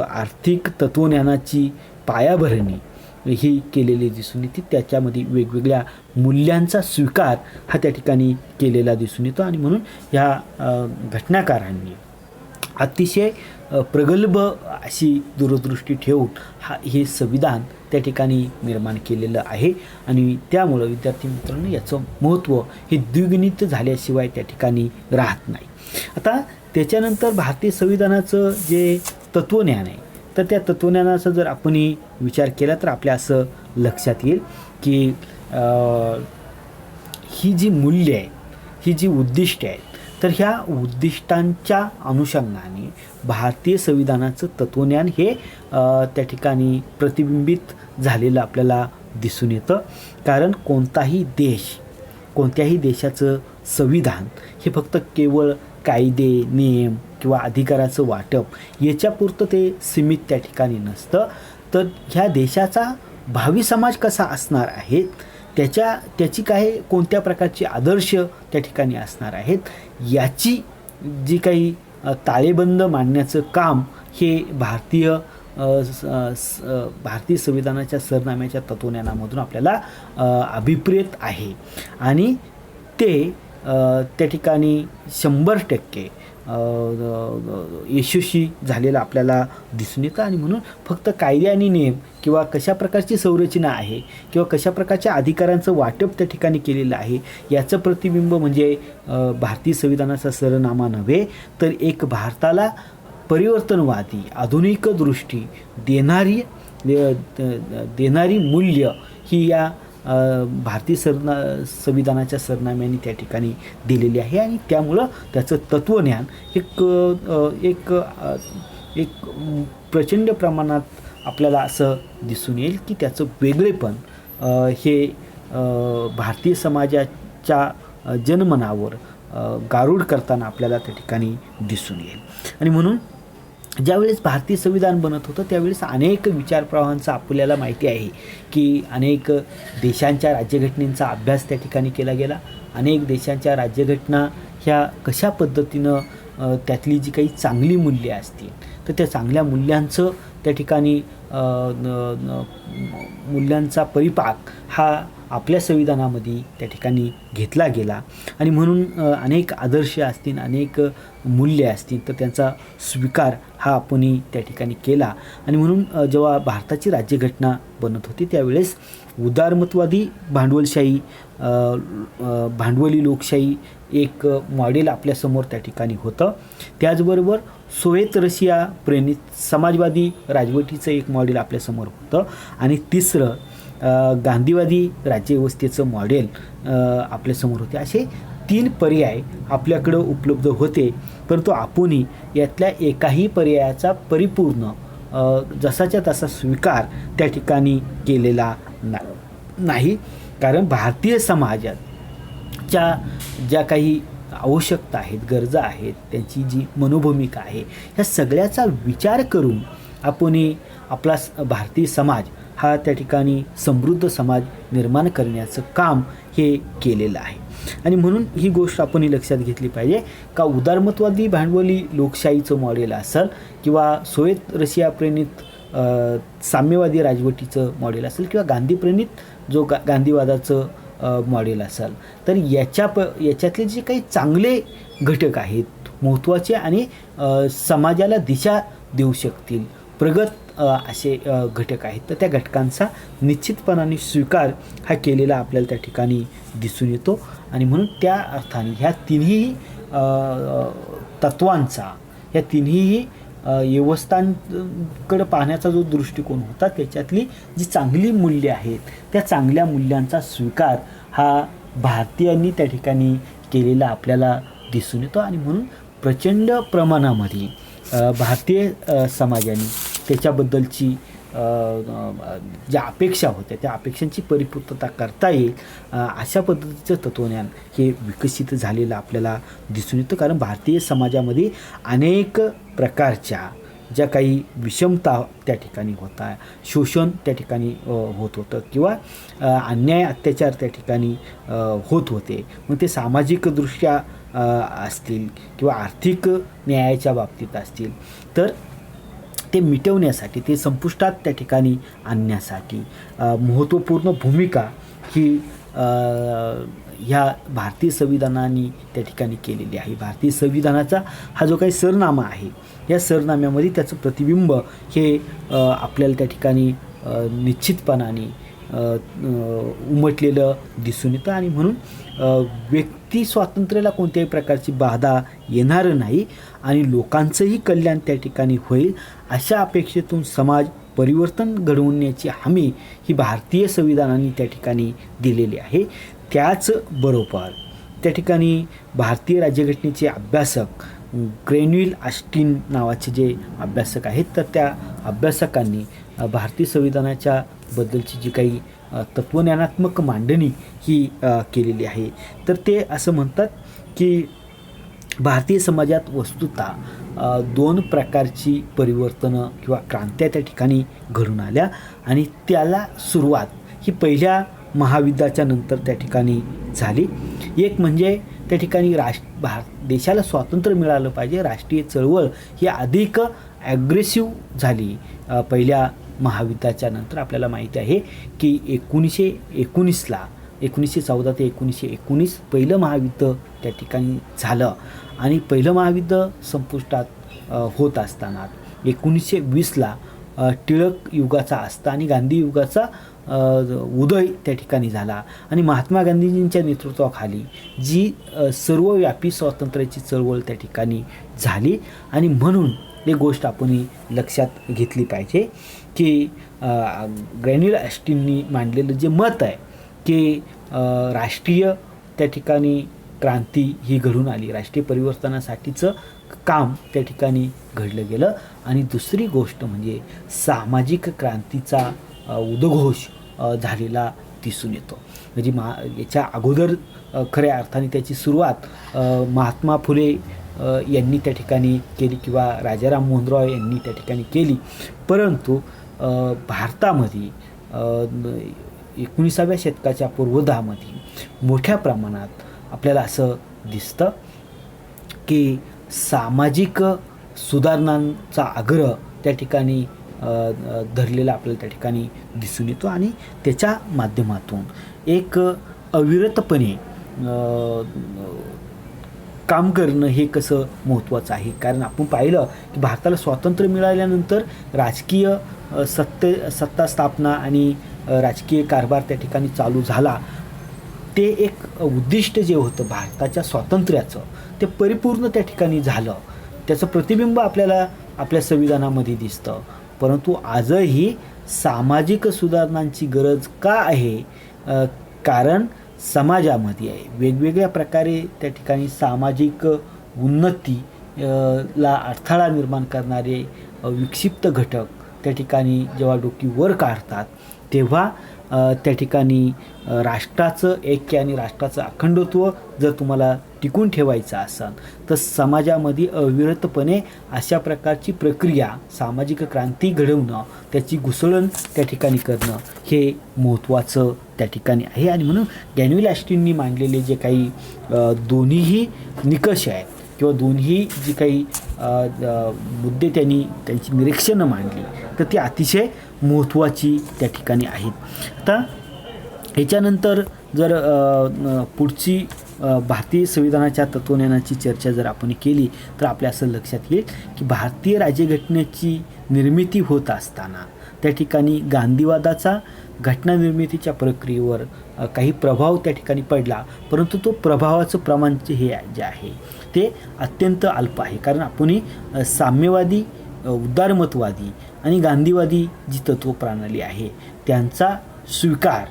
आर्थिक तत्वज्ञानाची पायाभरणी ही केलेली दिसून येते. त्याच्यामध्ये वेगवेगळ्या मूल्यांचा स्वीकार हा त्या ठिकाणी केलेला दिसून येतो आणि म्हणून ह्या घटनाकारांनी अतिशय प्रगल्भ अशी दूरदृष्टी ठेवून हे संविधान त्या ठिकाणी निर्माण केलेलं आहे आणि त्यामुळं विद्यार्थी मित्रांनो याचं महत्त्व हे द्विगुणित झाल्याशिवाय त्या ठिकाणी राहत नाही. आता त्याच्यानंतर भारतीय संविधानाचं जे तत्वज्ञान आहे तर त्या तत्वज्ञानाचा जर आपण विचार केला तर आपल्या असं लक्षात येईल की ही जी मूल्य आहे, ही जी उद्दिष्टे आहेत तर ह्या उद्दिष्टांच्या अनुषंगाने भारतीय संविधानाचं तत्वज्ञान हे त्या ठिकाणी प्रतिबिंबित झालेलं आपल्याला दिसून येतं. कारण कोणत्याही देशाचं संविधान हे फक्त केवळ कायदे, नियम किंवा अधिकाराचं वाटप याच्यापुरतं ते सीमित त्या ठिकाणी नसतं, तर ह्या देशाचा भावी समाज कसा असणार आहे, त्याची काय कोणत्या प्रकारचे आदर्श त्या ठिकाणी असणार आहेत, याची जी काही ताळेबंद मांडण्याचं काम हे भारतीय संविधानाच्या सरनाम्याच्या तत्वज्ञानामधून आपल्याला अभिप्रेत आहे. आणि ते त्या ठिकाणी 100% यशस्वी झालेलं आपल्याला दिसून येतं. आणि म्हणून फक्त कायदे आणि नियम किंवा कशा प्रकारची संरचना आहे किंवा कशा प्रकारच्या अधिकारांचं वाटप त्या ठिकाणी केलेलं आहे याचं प्रतिबिंब म्हणजे भारतीय संविधानाचा सरनामा नव्हे, तर एक भारताला परिवर्तनवादी आधुनिक दृष्टी देणारी मूल्य ही या भारतीय संविधानाच्या सरनाम्याने त्या ठिकाणी दिलेली आहे. आणि त्यामुळं त्याचं तत्त्वज्ञान एक प्रचंड प्रमाणात आपल्याला असं दिसून येईल की त्याचं वेगळेपण हे भारतीय समाजाच्या जनमनावर गारूड करताना आपल्याला त्या ठिकाणी दिसून येईल. आणि म्हणून ज्यावेळेस भारतीय संविधान बनत होतं त्यावेळेस अनेक विचारप्रवाहांचं आपल्याला माहिती आहे की अनेक देशांच्या राज्यघटनेचा अभ्यास त्या ठिकाणी केला गेला. अनेक देशांच्या राज्यघटना ह्या कशा पद्धतीनं त्यातली जी काही चांगली मूल्ये असतील तर त्या चांगल्या मूल्यांचं त्या ठिकाणी मूल्यांचा परिपाक हा आपल्या संविधानामध्ये त्या ठिकाणी घेतला गेला. आणि म्हणून अनेक आदर्श असतील, अनेक मूल्ये असतील तर त्यांचा स्वीकार हा आपणही त्या ठिकाणी केला. आणि म्हणून जेव्हा भारताची राज्यघटना बनत होती त्यावेळेस उदारमतवादी भांडवलशाही भांडवली लोकशाही एक मॉडेल आपल्यासमोर त्या ठिकाणी होतं. त्याचबरोबर सोव्हिएत रशिया प्रेरित समाजवादी राजवटीचं एक मॉडेल आपल्यासमोर होतं. आणि तिसरं गांधीवादी राज्यव्यवस्थेचं मॉडेल आपल्यासमोर होते. असे 3 पर्याय आपल्याकडं उपलब्ध होते, परंतु आपणही यातल्या एकाही पर्यायाचा परिपूर्ण जसाच्या तसा स्वीकार त्या ठिकाणी केलेला नाही. कारण भारतीय समाजाच्या ज्या काही आवश्यकता आहेत, गरजा आहेत, त्यांची जी मनोभूमिका आहे ह्या सगळ्याचा विचार करून आपणही आपला भारतीय समाज हा त्या ठिकाणी समृद्ध समाज निर्माण करण्याचं काम हे केलेलं आहे. आणि म्हणून ही गोष्ट आपण लक्षात घेतली पाहिजे का उदारमतवादी भांडवली लोकशाहीचं मॉडेल असेल किंवा सोव्हिएत रशिया प्रेरित साम्यवादी राजवटीचं मॉडेल असेल किंवा गांधी प्रेरित जो गांधीवादाचं मॉडेल असेल तर याच्यातले जे काही चांगले घटक आहेत महत्त्वाचे आणि समाजाला दिशा देऊ शकतील प्रगत असे घटक आहेत तर त्या घटकांचा निश्चितपणाने स्वीकार हा केलेला आपल्याला त्या ठिकाणी दिसून येतो. आणि म्हणून त्या अर्थाने ह्या तिन्ही तत्वांचा ह्या तिन्ही व्यवस्थांकडे पाहण्याचा जो दृष्टिकोन होता त्याच्यातली जी चांगली मूल्ये आहेत त्या चांगल्या मूल्यांचा स्वीकार हा भारतीयांनी त्या ठिकाणी केलेला आपल्याला दिसून येतो. आणि म्हणून प्रचंड प्रमाणामध्ये भारतीय समाजाने त्याच्याबद्दलची ज्या अपेक्षा होत्या त्या अपेक्षांची परिपूर्तता करता येईल अशा पद्धतीचं तत्त्वज्ञान हे विकसित झालेलं आपल्याला दिसून येतं. कारण भारतीय समाजामध्ये अनेक प्रकारच्या ज्या काही विषमता त्या ठिकाणी होता, शोषण त्या ठिकाणी होत होतं किंवा अन्याय अत्याचार त्या ठिकाणी होत होते, मग ते सामाजिकदृष्ट्या असतील किंवा आर्थिक न्यायाच्या बाबतीत असतील तर ते मिटवण्यासाठी ते संपुष्टात त्या ठिकाणी आणण्यासाठी महत्त्वपूर्ण भूमिका ही ह्या भारतीय संविधानाने त्या ठिकाणी केलेली आहे. भारतीय संविधानाचा हा जो काही सरनामा आहे या सरनाम्यामध्ये त्याचं प्रतिबिंब हे आपल्याला त्या ठिकाणी निश्चितपणाने उमटलेलं दिसून येतं. आणि म्हणून व्यक्ती स्वातंत्र्याला कोणत्याही प्रकारची बाधा येणार नाही आणि लोकांचंही कल्याण त्या ठिकाणी होईल अशा अपेक्षेतून समाज परिवर्तन घडवण्याची हमी ही भारतीय संविधानाने त्या ठिकाणी दिलेली आहे. त्याचबरोबर त्या ठिकाणी भारतीय राज्यघटनेचे अभ्यासक ग्रेनविल ऑस्टिन नावाचे जे अभ्यासक आहेत तर त्या अभ्यासकांनी भारतीय संविधानाच्या बद्दलची जी काही तत्त्वज्ञानात्मक मांडणी ही केलेली आहे. तर ते असं म्हणतात की भारतीय समाजात वस्तुतः दोन प्रकारची परिवर्तनं किंवा क्रांत्या त्या ठिकाणी घडून आल्या आणि त्याला सुरुवात ही पहिल्या महायुद्धाच्या नंतर त्या ठिकाणी झाली. एक म्हणजे त्या ठिकाणी देशाला स्वातंत्र्य मिळालं पाहिजे, राष्ट्रीय चळवळ ही अधिक ॲग्रेसिव्ह झाली. पहिल्या महायुद्धाच्या नंतर आपल्याला माहिती आहे की 1914 ते 1919 पहिलं महायुद्ध त्या ठिकाणी झालं आणि पहिलं महायुद्ध संपुष्टात होत असताना 1920ला टिळक युगाचा असता आणि गांधी युगाचा उदय त्या ठिकाणी झाला आणि महात्मा गांधीजींच्या नेतृत्वाखाली जी सर्वव्यापी स्वातंत्र्याची चळवळ त्या ठिकाणी झाली. आणि म्हणून एक गोष्ट आपण लक्षात घेतली पाहिजे की ग्रॅन्युल ऑस्टिननी मांडलेलं जे मत आहे की राष्ट्रीय त्या ठिकाणी क्रांती ही घडून आली, राष्ट्रीय परिवर्तनासाठीचं काम त्या ठिकाणी घडलं गेलं. आणि दुसरी गोष्ट म्हणजे सामाजिक क्रांतीचा उद्घोष झालेला दिसून येतो. म्हणजे याच्या अगोदर खऱ्या अर्थाने त्याची सुरुवात महात्मा फुले यांनी त्या ठिकाणी केली किंवा राजाराम मोहन रॉय यांनी त्या ठिकाणी केली. परंतु भारतामध्ये 19व्या शतकाच्या पूर्वार्धामध्ये मोठ्या प्रमाणात आपल्याला असं दिसतं की सामाजिक सुधारणांचा आग्रह त्या ठिकाणी धरलेला आपल्याला त्या ठिकाणी दिसून येतो आणि त्याच्या माध्यमातून एक अविरतपणे काम करणं हे कसं महत्त्वाचं आहे. कारण आपण पाहिलं की भारताला स्वातंत्र्य मिळाल्यानंतर राजकीय सत्ता स्थापना आणि राजकीय कारभार त्या ठिकाणी चालू झाला. ते एक उद्दिष्ट जे होतं भारताच्या स्वातंत्र्याचं ते परिपूर्ण त्या ठिकाणी झालं. त्याचं प्रतिबिंब आपल्याला आपल्या संविधानामध्ये दिसतं. परंतु आजही सामाजिक सुधारणांची गरज का आहे? कारण समाजामध्ये वेगवेगळ्या प्रकारे त्या ठिकाणी सामाजिक उन्नती ला अडथळा निर्माण करणारे विक्षिप्त घटक त्या ठिकाणी जेव्हा डोकी वर काढतात तेव्हा त्या ठिकाणी राष्ट्राचं ऐक्य आणि राष्ट्राचं अखंडत्व जर तुम्हाला टिकून ठेवायचं असेल तर समाजामध्ये अविरतपणे अशा प्रकारची प्रक्रिया सामाजिक क्रांती घडवणं, त्याची घुसळण त्या ठिकाणी करणं हे महत्त्वाचं त्या ठिकाणी आहे. आणि म्हणून ग्रॅन्युल ऑस्टिननी मांडलेले जे काही दोन्हीही निकष आहेत किंवा दोन्ही जी काही मुद्दे त्यांची निरीक्षणं मांडली तर ती अतिशय महत्त्वाची त्या ठिकाणी आहेत. आता याच्यानंतर जर पुढची भारतीय संविधानाच्या तत्त्वज्ञानाची चर्चा जर आपण केली तर आपल्या असं लक्षात येईल की भारतीय राज्यघटनेची निर्मिती होत असताना त्या ठिकाणी गांधीवादाचा घटना निर्मितीच्या प्रक्रियेवर काही प्रभाव त्या ठिकाणी पडला. परंतु तो प्रभावाचं प्रमाण जे आहे ते अत्यंत अल्प आहे. कारण आपण साम्यवादी, उदारमतवादी आणि गांधीवादी जी तत्त्वप्रणाली आहे त्यांचा स्वीकार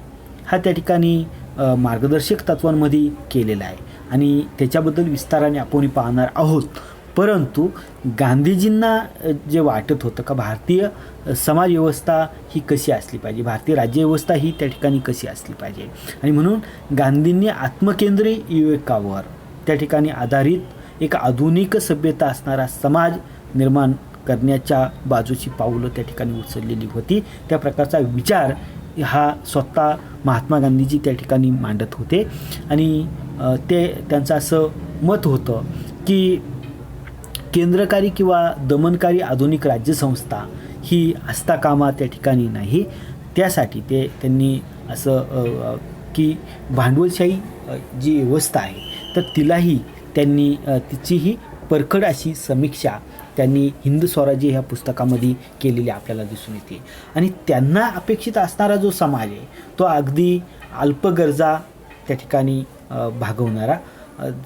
हा त्या ठिकाणी मार्गदर्शक तत्वांमध्ये केलेला आहे आणि त्याच्याबद्दल विस्ताराने आपण पाहणार आहोत. परंतु गांधीजींना जे वाटत होतं का भारतीय समाजव्यवस्था ही कशी असली पाहिजे, भारतीय राज्यव्यवस्था ही त्या ठिकाणी कशी असली पाहिजे आणि म्हणून गांधींनी आत्मकेंद्री विवेकावर त्या ठिकाणी आधारित एक आधुनिक सभ्यता असणारा समाज निर्माण करण्याच्या बाजूची पावलं त्या ठिकाणी उचललेली होती. त्या प्रकारचा विचार हा स्वतः महात्मा गांधीजी त्या ठिकाणी मांडत होते आणि त्यांचं असं मत होतं की केंद्रकारी किंवा दमनकारी आधुनिक राज्यसंस्था ही असता कामा त्या ठिकाणी नाही. त्यासाठी त्यांनी असं की भांडवलशाही जी व्यवस्था आहे तर तिलाही त्यांनी तिचीही परखड अशी समीक्षा त्यांनी हिंद स्वराज्य ह्या पुस्तकामध्ये केलेली आपल्याला दिसून येते. आणि त्यांना अपेक्षित असणारा जो समाज आहे तो अगदी अल्प गरजा त्या ठिकाणी भागवणारा,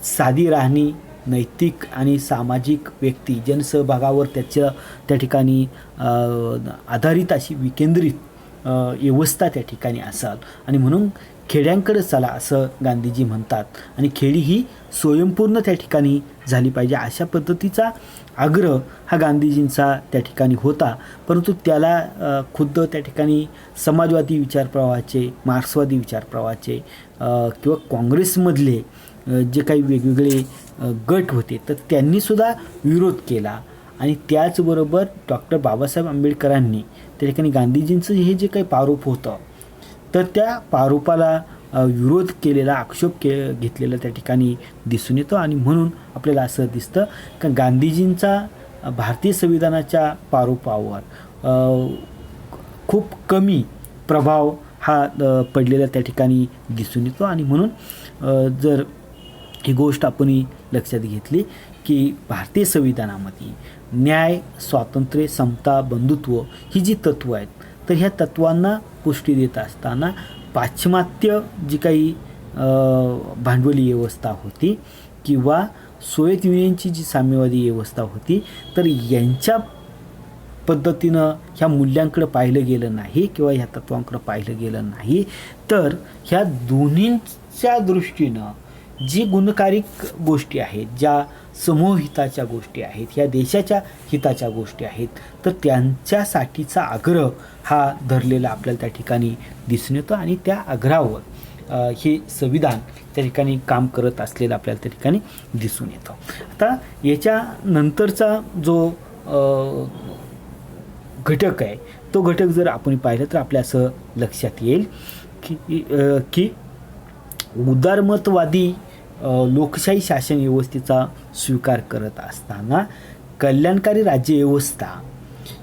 साधी राहणी, नैतिक आणि सामाजिक व्यक्ती जनसहभागावर त्या ठिकाणी आधारित अशी विकेंद्रित व्यवस्था त्या ठिकाणी असाल आणि म्हणून खेड्यांकडे चला असं गांधीजी म्हणतात आणि खेडी ही स्वयंपूर्ण त्या ठिकाणी झाली पाहिजे अशा पद्धतीचा आग्रह हा गांधीजींचा त्या ठिकाणी होता. परंतु त्याला खुद्द त्या ठिकाणी समाजवादी विचारप्रवाहाचे, मार्क्सवादी विचारप्रवाहाचे किंवा काँग्रेसमधले जे काही वेगवेगळे गट होते तर त्यांनीसुद्धा विरोध केला. आणि त्याचबरोबर डॉक्टर बाबासाहेब आंबेडकरांनी त्या ठिकाणी गांधीजींचं हे जे काही प्रारूप होतं तर त्या प्रारूपाला विरोध केलेला, आक्षेप घेतलेला त्या ठिकाणी दिसून येतो. आणि म्हणून आपल्याला असं दिसतं की गांधीजींचा भारतीय संविधानाच्या प्रारूपावर खूप कमी प्रभाव हा पडलेला त्या ठिकाणी दिसून येतो. आणि म्हणून जर ही गोष्ट आपण लक्षात घेतली की भारतीय संविधानामध्ये न्याय, स्वातंत्र्य, समता, बंधुत्व ही जी तत्त्व आहेत तर ह्या तत्त्वांना पुष्टी देत असताना पाश्चिमात्य जी काही भांडवली व्यवस्था होती किंवा सोव्हिएत युनियनची जी साम्यवादी व्यवस्था होती तर यांच्या पद्धतीनं ह्या मूल्यांकडं पाहिलं गेलं नाही किंवा ह्या तत्त्वांकडं पाहिलं गेलं नाही. तर ह्या दोन्हींच्या दृष्टीनं जी गुणकारिक गोष्टी आहेत, ज्या समूहहिताच्या गोष्टी आहेत, ह्या देशाच्या हिताच्या गोष्टी आहेत तर त्यांच्यासाठीचा आग्रह हा धरलेला आपल्याला त्या ठिकाणी दिसून येतो. आणि त्या आग्रहावर हे संविधान त्या ठिकाणी काम करत असलेलं आपल्याला त्या ठिकाणी दिसून येतं. आता याच्यानंतरचा जो घटक आहे तो घटक जर आपण पाहिलं तर आपल्या असं लक्षात येईल की उदारमतवादी लोकशाही शासन व्यवस्थेचा स्वीकार करत असताना कल्याणकारी राज्यव्यवस्था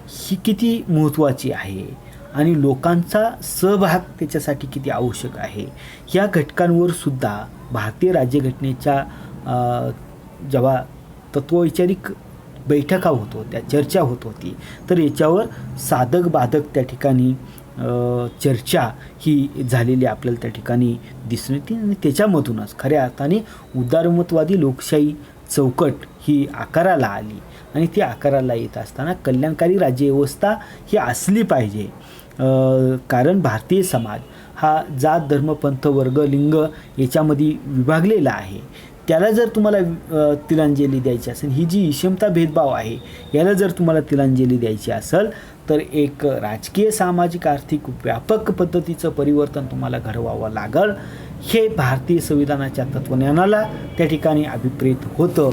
ही किती महत्त्वाची आहे आणि लोकांचा सहभाग त्याच्यासाठी किती आवश्यक आहे या घटकांवर सुद्धा भारतीय राज्यघटनेच्या जेव्हा तत्ववैचारिक बैठका होत होत्या, चर्चा होत होती तर याच्यावर साधक बाधक त्या ठिकाणी चर्चा ही झालेली आपल्याला त्या ठिकाणी दिसून येते. आणि त्याच्यामधूनच खऱ्या अर्थाने उदारमतवादी लोकशाही चौकट ही आकाराला आली. आणि ती आकाराला येत असताना कल्याणकारी राज्यव्यवस्था ही असली पाहिजे, कारण भारतीय समाज हा जात, धर्म, पंथ, वर्ग, लिंग याच्यामध्ये विभागलेला आहे. त्याला जर तुम्हाला तिलांजली द्यायची असेल, ही जी विषमता भेदभाव आहे याला जर तुम्हाला तिलांजली द्यायची असेल तर एक राजकीय, सामाजिक, आर्थिक व्यापक पद्धतीचं परिवर्तन तुम्हाला घडवावं लागेल. हे भारतीय संविधानाच्या तत्वज्ञानाला त्या ठिकाणी अभिप्रेत होतं.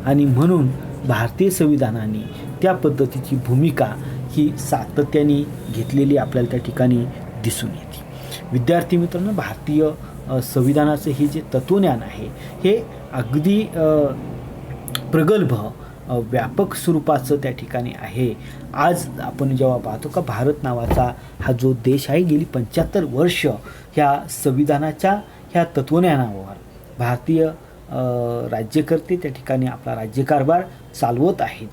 आणि म्हणून भारतीय संविधानाने त्या पद्धतीची भूमिका ही सातत्याने घेतलेली आपल्याला त्या ठिकाणी दिसून येते. विद्यार्थी मित्रांनो, भारतीय संविधानाचं हे जे तत्वज्ञान आहे हे अगदी प्रगल्भ, व्यापक स्वरूपाचं त्या ठिकाणी आहे. आज आपण जेव्हा पाहतो का भारत नावाचा हा जो देश आहे गेली 75 वर्ष ह्या संविधानाच्या ह्या तत्वज्ञानावर भारतीय राज्यकर्ते त्या ठिकाणी आपला राज्यकारभार चालवत आहेत.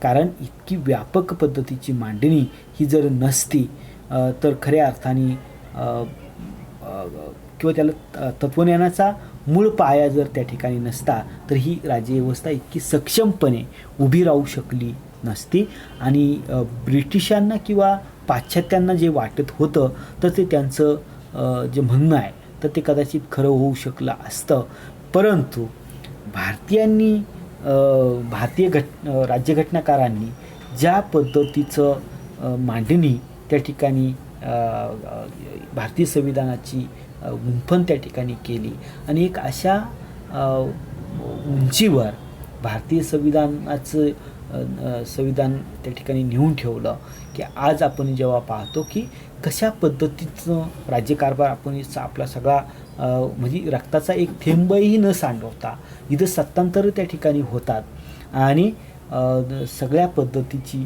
कारण इतकी व्यापक पद्धतीची मांडणी ही जर नसती तर खऱ्या अर्थाने किंवा त्याला तत्वज्ञानाचा मूळ पाया जर त्या ठिकाणी नसता तर ही राज्यव्यवस्था इतकी सक्षमपणे उभी राहू शकली नसती. आणि ब्रिटिशांना किंवा पाश्चात्यांना जे वाटत होतं तर ते त्यांचं जे म्हणणं आहे तर ते कदाचित खरं होऊ शकलं असतं. परंतु भारतीयांनी, भारतीय राज्यघटनाकारांनी ज्या पद्धतीचं मांडणी त्या ठिकाणी भारतीय संविधानाची गुंफण त्या ठिकाणी केली आणि एक अशा उंचीवर भारतीय संविधान त्या ठिकाणी नेऊन ठेवलं की आज आपण जेव्हा पाहतो की कशा पद्धतीचं राज्यकारभार आपण आपला सगळा म्हणजे रक्ताचा एक थेंबही न सांडवता इथं सत्तांतर त्या ठिकाणी होतात आणि सगळ्या पद्धतीची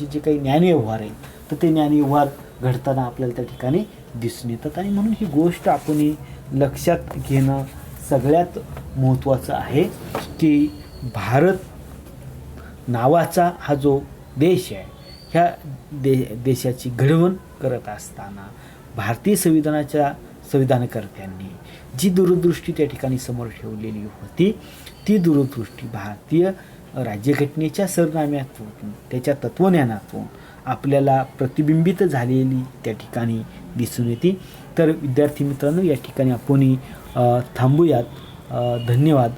जे काही ज्ञानव्यवहार आहे तर ते ज्ञानव्यवहार घडताना आपल्याला त्या ठिकाणी दिसून येतात. आणि म्हणून ही गोष्ट आपण लक्षात घेणं सगळ्यात महत्त्वाचं आहे की भारत नावाचा हा जो देश आहे ह्या देशाची घडवण करत असताना भारतीय संविधानकर्त्यांनी जी दूरदृष्टी त्या ठिकाणी समोर ठेवलेली होती ती दूरदृष्टी भारतीय राज्यघटनेच्या सरनाम्यातून, त्याच्या तत्वज्ञानातून आपल्याला प्रतिबिंबित झालेली त्या ठिकाणी दिसून येते. तर विद्यार्थी मित्रांनो, या ठिकाणी आपण थांबूयात. धन्यवाद.